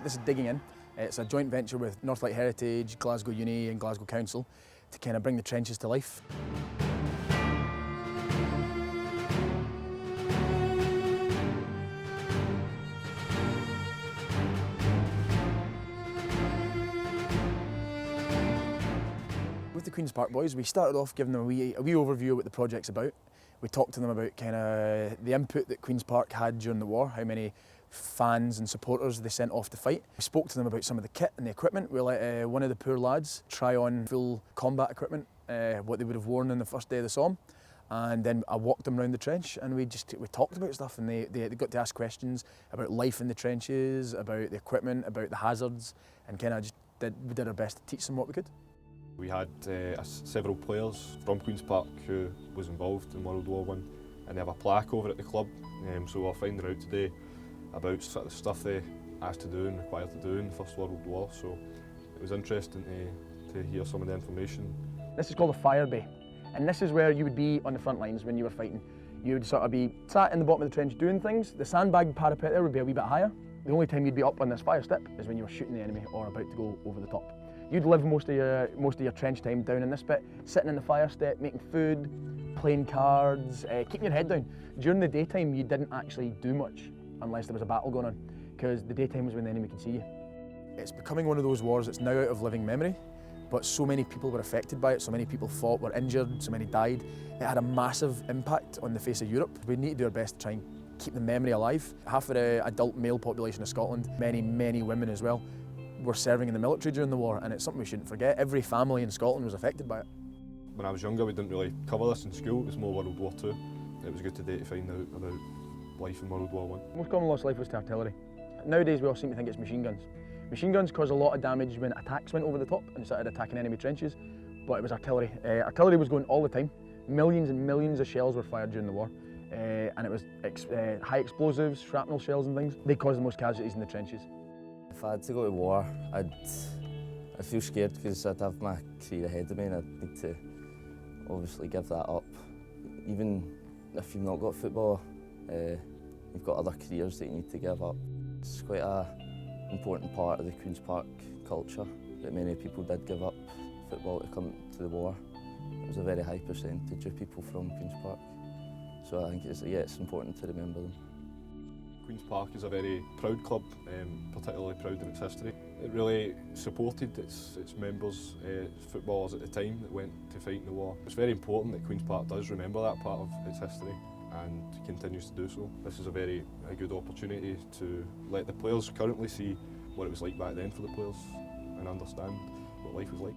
This is Digging In. It's a joint venture with Northlight Heritage, Glasgow Uni and Glasgow Council to kind of bring the trenches to life. With the Queen's Park boys, we started off giving them a wee overview of what the project's about. We talked to them about kind of the input that Queen's Park had during the war, how many fans and supporters they sent off to fight. We spoke to them about some of the kit and the equipment. We let one of the poor lads try on full combat equipment, what they would have worn on the first day they saw him. And then I walked them around the trench and we talked about stuff, and they got to ask questions about life in the trenches, about the equipment, about the hazards, and kind of we did our best to teach them what we could. We had several players from Queen's Park who was involved in World War I, and they have a plaque over at the club, so we're finding out today about sort of the stuff they asked to do and required to do in the First World War, so it was interesting to hear some of the information. This is called a fire bay, and this is where you would be on the front lines when you were fighting. You would sort of be sat in the bottom of the trench doing things. The sandbag parapet there would be a wee bit higher. The only time you'd be up on this fire step is when you were shooting the enemy or about to go over the top. You'd live most of your trench time down in this bit, sitting in the fire step, making food, playing cards, keeping your head down. During the daytime, you didn't actually do much unless there was a battle going on, because the daytime was when the enemy could see you. It's becoming one of those wars that's now out of living memory, but so many people were affected by it, so many people fought, were injured, so many died. It had a massive impact on the face of Europe. We need to do our best to try and keep the memory alive. Half of the adult male population of Scotland, many women as well, were serving in the military during the war, and it's something we shouldn't forget. Every family in Scotland was affected by it. When I was younger, we didn't really cover this in school. It was more World War II. It was good today to find out about life in World War I. Most common loss of life was to artillery. Nowadays we all seem to think it's machine guns. Machine guns cause a lot of damage when attacks went over the top and started attacking enemy trenches, but it was artillery. Artillery was going all the time. Millions and millions of shells were fired during the war, and it was high explosives, shrapnel shells and things. They caused the most casualties in the trenches. If I had to go to war, I'd feel scared because I'd have my career ahead of me and I'd need to obviously give that up. Even if you've not got football, you've got other careers that you need to give up. It's quite an important part of the Queen's Park culture that many people did give up football to come to the war. It was a very high percentage of people from Queen's Park. So I think it's important to remember them. Queen's Park is a very proud club, particularly proud in its history. It really supported its members, footballers at the time that went to fight in the war. It's very important that Queen's Park does remember that part of its history and continues to do so. This is a good opportunity to let the players currently see what it was like back then for the players and understand what life was like.